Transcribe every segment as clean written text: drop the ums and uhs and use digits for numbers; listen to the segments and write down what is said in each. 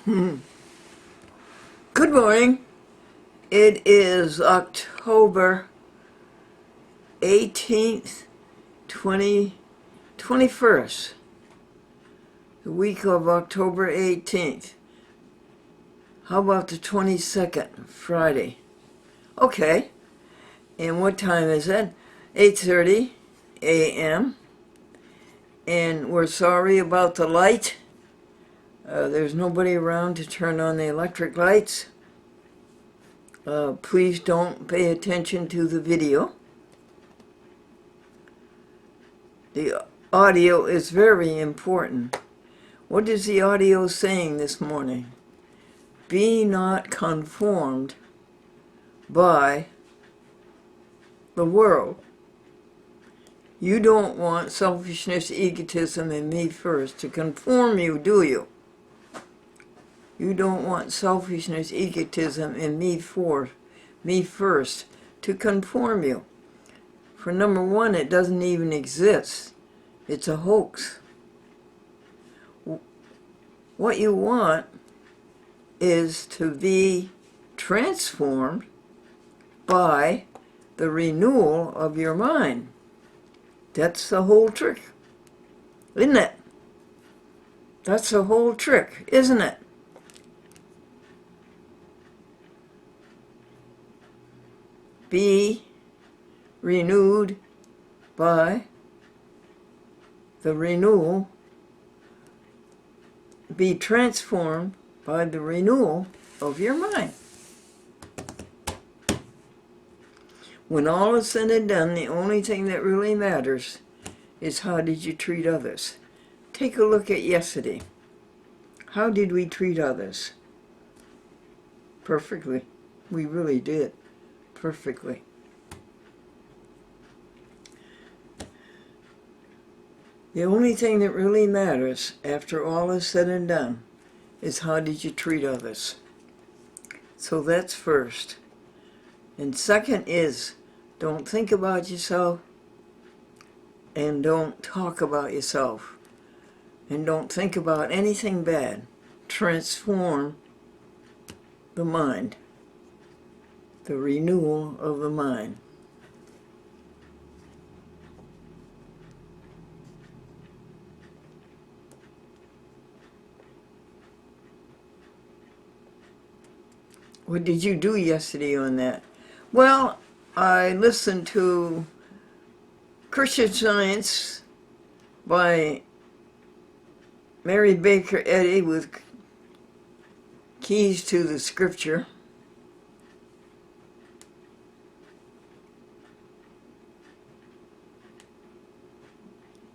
Good morning. It is October 18th, 2021, the week of October 18th. How about the 22nd, Friday? Okay. And what time is it? 8:30 a.m. And we're sorry about the light. There's nobody around to turn on the electric lights. Please don't pay attention to the video. The audio is very important. What is the audio saying this morning? Be not conformed by the world. You don't want selfishness, egotism, and me first to conform you, do you? You don't want selfishness, egotism, and me first to conform you. For number one, it doesn't even exist. It's a hoax. What you want is to be transformed by the renewal of your mind. That's the whole trick, isn't it? That's the whole trick, isn't it? Be renewed by the renewal, be transformed by the renewal of your mind. When all is said and done, the only thing that really matters is how did you treat others. Take a look at yesterday. How did we treat others? Perfectly. We really did. Perfectly. The only thing that really matters after all is said and done is how did you treat others. So that's first. And second is, don't think about yourself and don't talk about yourself and don't think about anything bad. Transform the mind, the renewal of the mind. What did you do yesterday on that? Well, I listened to Christian Science by Mary Baker Eddy with Keys to the Scripture.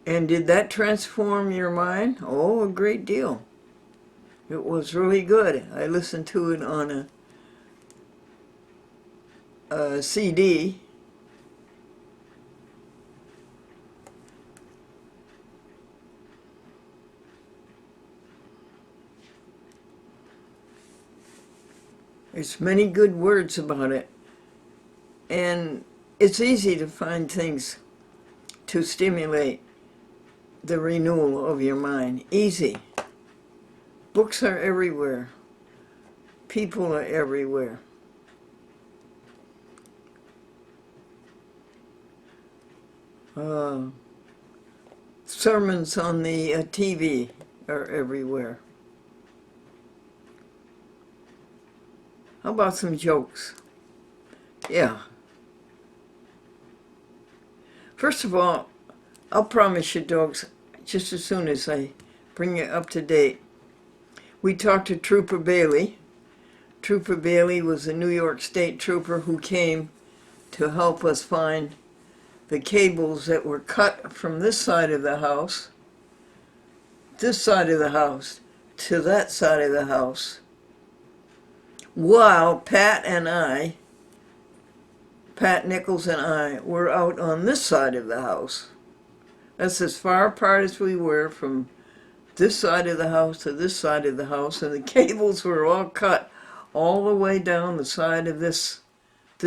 And did that transform your mind? Oh, a great deal. It was really good. I listened to it on a CD. There's many good words about it. And it's easy to find things to stimulate the renewal of your mind. Easy. Books are everywhere. People are everywhere. Sermons on the TV are everywhere. How about some jokes? Yeah. First of all, I'll promise you, dogs, just as soon as I bring you up to date. We talked to Trooper Bailey. Trooper Bailey was a New York State trooper who came to help us find the cables that were cut from this side of the house, to that side of the house, while Pat Nichols and I, were out on this side of the house. That's as far apart as we were from this side of the house to this side of the house, and the cables were all cut all the way down the side of this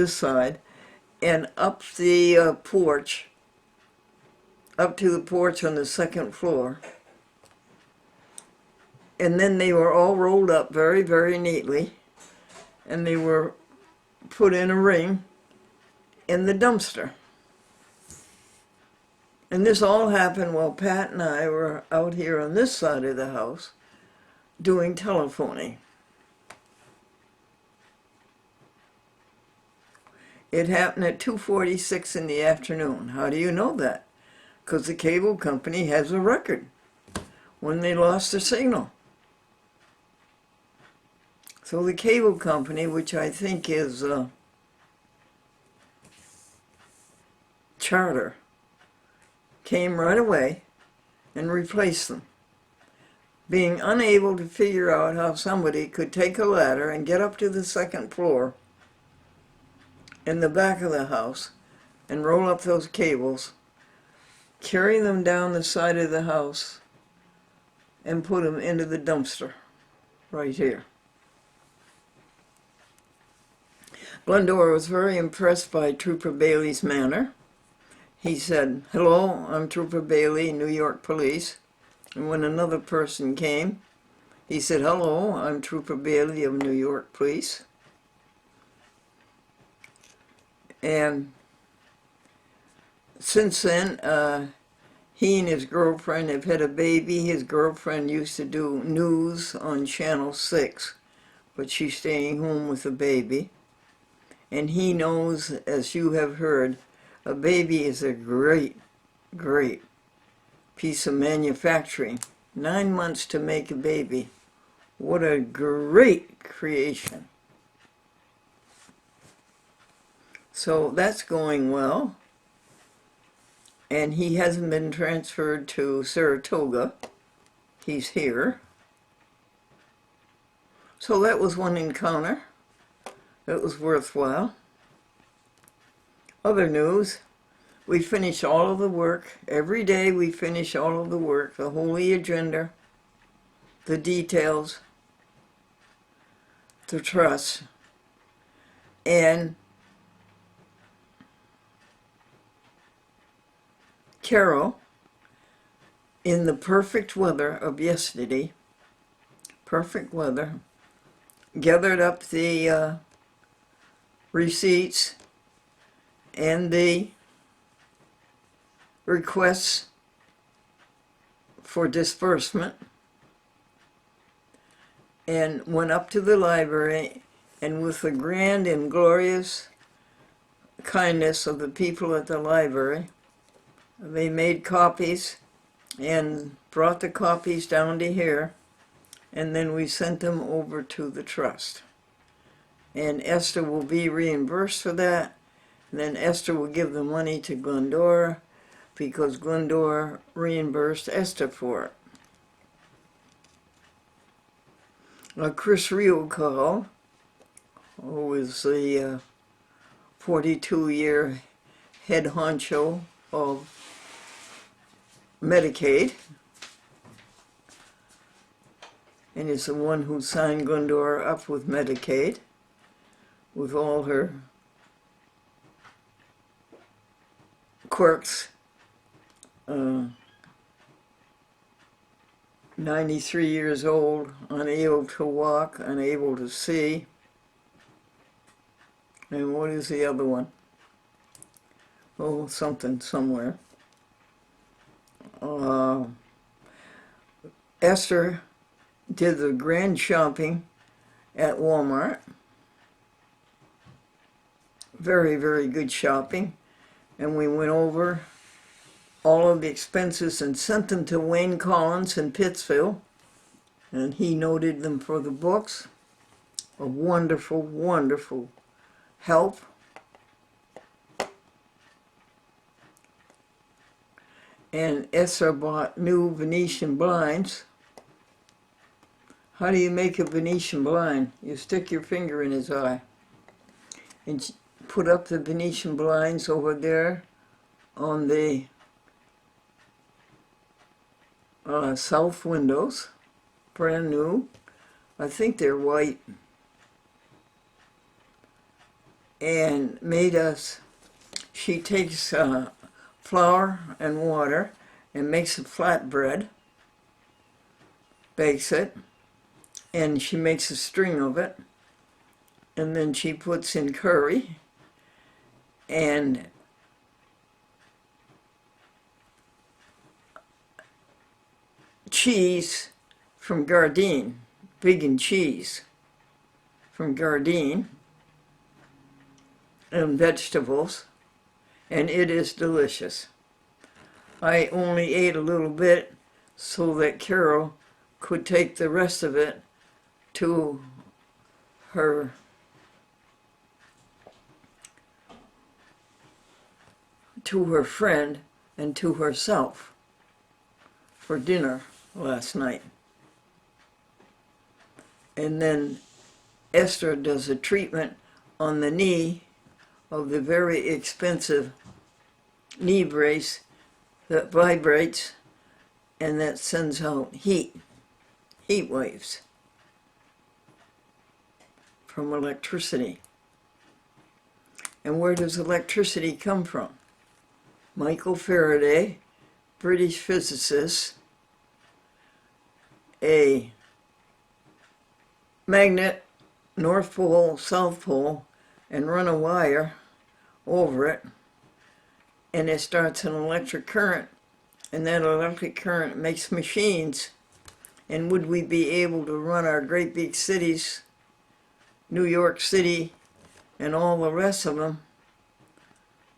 side, and up the porch, up to the porch on the second floor. And then they were all rolled up very, very neatly, and they were put in a ring in the dumpster. And this all happened while Pat and I were out here on this side of the house doing telephoning. It happened at 2:46 in the afternoon. How do you know that? Because the cable company has a record when they lost the signal. So the cable company, which I think is Charter, came right away and replaced them, being unable to figure out how somebody could take a ladder and get up to the second floor in the back of the house and roll up those cables, carry them down the side of the house, and put them into the dumpster right here. Glendora was very impressed by Trooper Bailey's manner. He said, "Hello, I'm Trooper Bailey, New York Police." And when another person came, he said, "Hello, I'm Trooper Bailey of New York Police." And since then, he and his girlfriend have had a baby. His girlfriend used to do news on Channel 6, but she's staying home with a baby. And he knows, as you have heard, a baby is a great, great piece of manufacturing. 9 months to make a baby. What a great creation. So that's going well. And he hasn't been transferred to Saratoga. He's here. So that was one encounter. It was worthwhile. Other news, we finish all of the work. Every day we finish all of the work, the holy agenda, the details, the trust, and Carol, in the perfect weather of yesterday, perfect weather, gathered up the receipts and the requests for disbursement and went up to the library, and with the grand and glorious kindness of the people at the library, they made copies and brought the copies down to here, and then we sent them over to the trust. And Esther will be reimbursed for that. And then Esther will give the money to Glendora because Glendora reimbursed Esther for it. Chris Rio called, who is the 42-year head honcho of Medicaid, and is the one who signed Glendora up with Medicaid, with all her quirks. 93 years old, unable to walk, unable to see. And what is the other one? Oh, something somewhere. Esther did the grand shopping at Walmart. Very, very good shopping. And we went over all of the expenses and sent them to Wayne Collins in Pittsville. And he noted them for the books. A wonderful, wonderful help. And Esther bought new Venetian blinds. How do you make a Venetian blind? You stick your finger in his eye and put up the Venetian blinds over there on the south windows, brand new. I think they're white. And made us, she takes flour and water and makes a flatbread, bakes it, and she makes a string of it, and then she puts in curry and cheese from Gardein, vegan cheese from Gardein, and vegetables, and it is delicious. I only ate a little bit so that Carol could take the rest of it to her friend and to herself for dinner last night. And then Esther does a treatment on the knee of the very expensive knee brace that vibrates and that sends out heat waves from electricity. And where does electricity come from? Michael Faraday, British physicist, a magnet, North Pole, South Pole, and run a wire over it, and it starts an electric current, and that electric current makes machines. And would we be able to run our great big cities, New York City, and all the rest of them,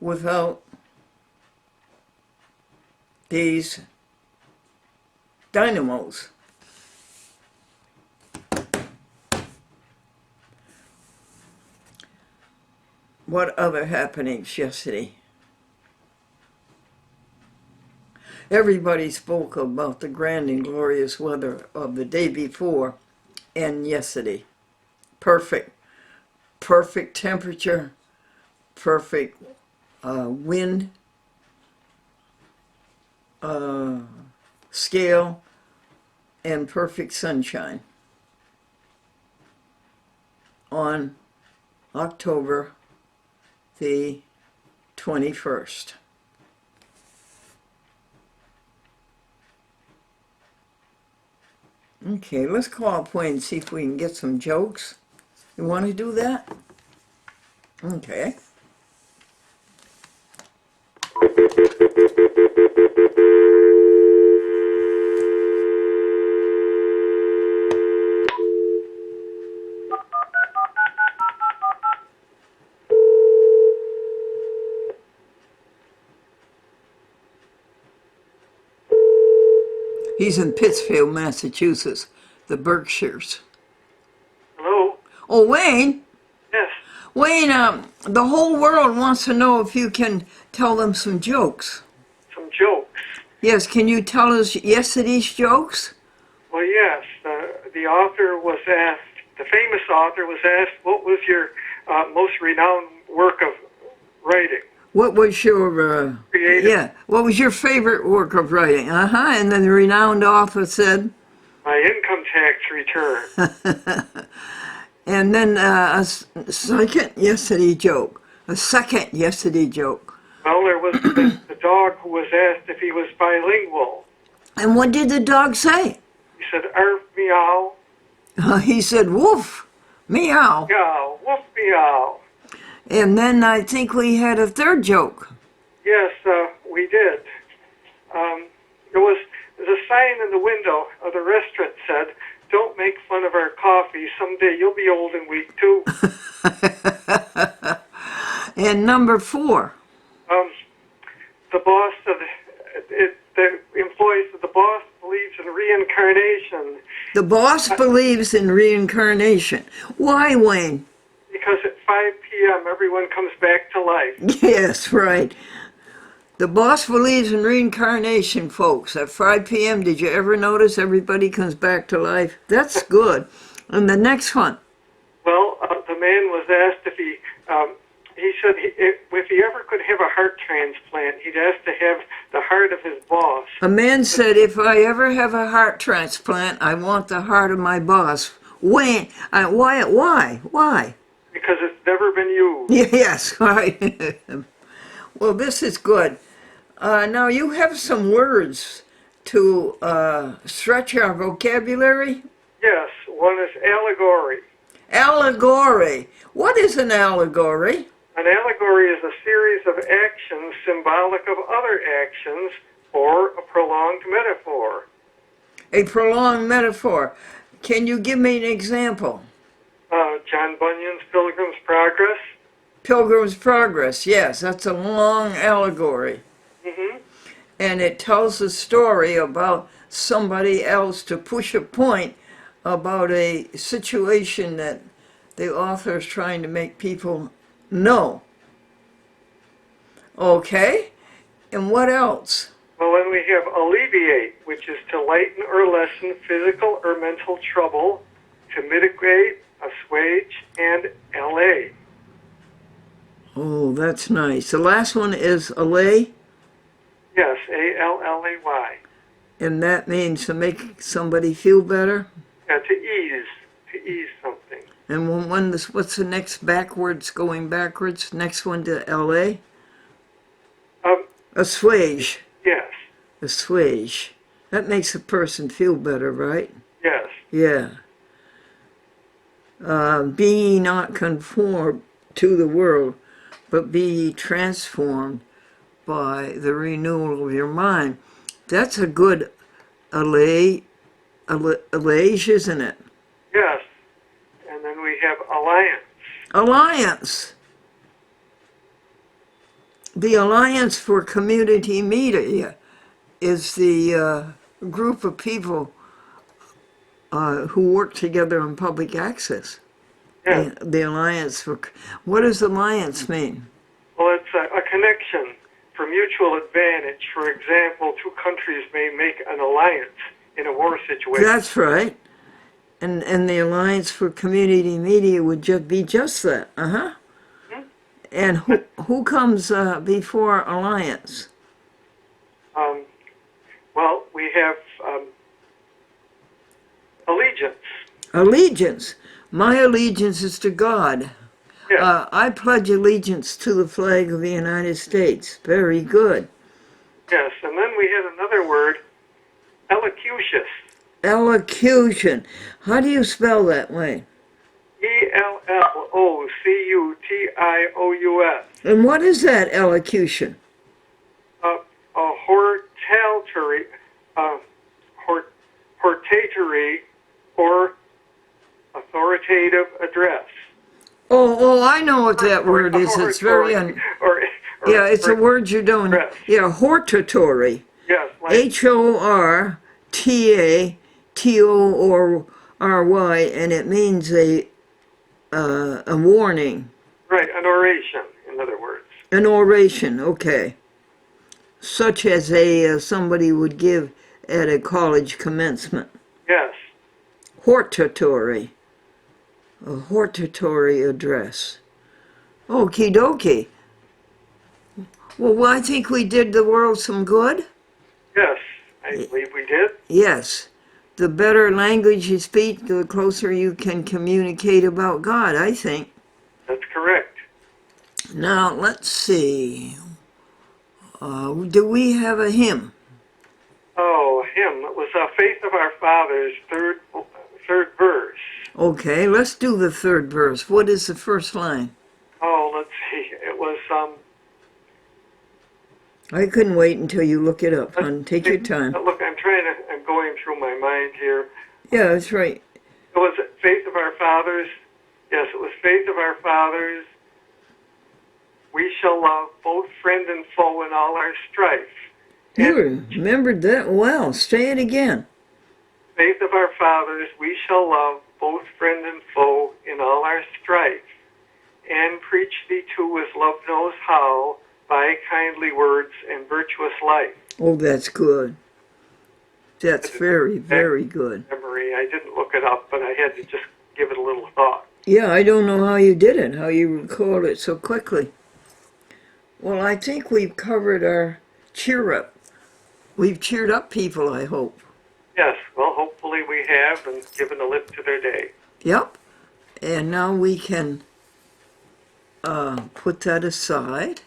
without these dynamos? What other happenings yesterday? Everybody spoke about the grand and glorious weather of the day before and yesterday. Perfect temperature, perfect wind scale, and perfect sunshine on October the 21st. Okay, let's call up Wayne and see if we can get some jokes. You want to do that? Okay. He's in Pittsfield, Massachusetts, the Berkshires. Hello? Oh, Wayne? Yes. Wayne, the whole world wants to know if you can tell them some jokes. Some jokes. Yes, can you tell us yesterday's jokes? Well, yes. The author was asked, the famous author was asked, what was your most renowned work of writing? What was your Creative. Yeah? What was your favorite work of writing? And then the renowned author said, My income tax return. and then a second yesterday joke. Well, there was the dog who was asked if he was bilingual. And what did the dog say? He said, arf, meow, He said, woof, meow. meow, woof, meow. And then I think we had a third joke. Yes, we did. There was a sign in the window of the restaurant said, don't make fun of our coffee. Someday you'll be old and weak too. And number 4. The boss of the employees of the boss believes in reincarnation. The boss believes in reincarnation. Why, Wayne? Because at 5 p.m. everyone comes back to life. Yes, right. The boss believes in reincarnation, folks. At 5 p.m., did you ever notice everybody comes back to life? That's good. And the next one. Well, the man was asked if he said if he ever could have a heart transplant, he'd ask to have the heart of his boss. A man said, if I ever have a heart transplant, I want the heart of my boss. Wayne, why? Because it's never been used. Yes, right. Well, this is good. Now, you have some words to stretch our vocabulary. Yes. one is allegory. Allegory. What is an allegory? An allegory is a series of actions symbolic of other actions or a prolonged metaphor. A prolonged metaphor. Can you give me an example? John Bunyan's Pilgrim's Progress. Pilgrim's Progress. Yes, that's a long allegory. Hmm. And it tells a story about somebody else to push a point about a situation that the author is trying to make people know. Okay? And what else? Well, then we have alleviate, which is to lighten or lessen physical or mental trouble, to mitigate, assuage, and allay. Oh, that's nice. The last one is allay, Yes, A-L-L-A-Y. and that means to make somebody feel better. Yeah, to ease something. And when this, what's the next backwards, going backwards? Next one to LA? Assuage. Yes, Assuage. That makes a person feel better, right? yes. Yeah. Be ye not conformed to the world, but be ye transformed by the renewal of your mind. That's a good allay, isn't it? Yes. And then we have alliance. Alliance. The Alliance for Community Media is the group of people who work together on public access. Yes. The Alliance for... What does alliance mean? Well, it's a connection for mutual advantage. For example, two countries may make an alliance in a war situation. That's right. And the Alliance for Community Media would be just that. Uh-huh. Hmm? And who comes before Alliance? Well, we have allegiance. Allegiance. My allegiance is to God. Yes. I pledge allegiance to the flag of the United States. Very good. Yes. And then we had another word, elocucious. Elocution. How do you spell that way? E-L-L-O-C-U-T-I-O-U-S. And what is that elocution? A hortatory or authoritative address. Oh, I know what that word is. It's very... Yeah, it's a word you don't... Address. Yeah, hortatory. Yes. Like, Hortatory, and it means a warning. right, an oration, in other words. An oration, okay. Such as somebody would give at a college commencement. Yes. Hortatory. A hortatory address. Okie dokie. Well, I think we did the world some good. Yes, I believe we did. Yes. The better language you speak, the closer you can communicate about God, I think. That's correct. Now, let's see. Do we have a hymn? Oh, hymn. It was Faith of Our Fathers, third verse. Okay, let's do the third verse. What is the first line? Oh, let's see. It was, I couldn't wait until you look it up, hon. Take your time. Look, I'm going through my mind here. Yeah, that's right. It was Faith of Our Fathers. Yes, it was Faith of Our Fathers. We shall love both friend and foe in all our strife. You remembered that well. Say it again. Faith of our fathers, we shall love both friend and foe in all our strife, and preach thee too as love knows how, by kindly words and virtuous life. Oh, that's good. That's very, very good. Memory. I didn't look it up, but I had to just give it a little thought. Yeah, I don't know how you did it, how you recalled it so quickly. Well, I think we've covered our cheer up. We've cheered up people, I hope. Yes, well, hopefully we have, and given a lift to their day. Yep. And now we can put that aside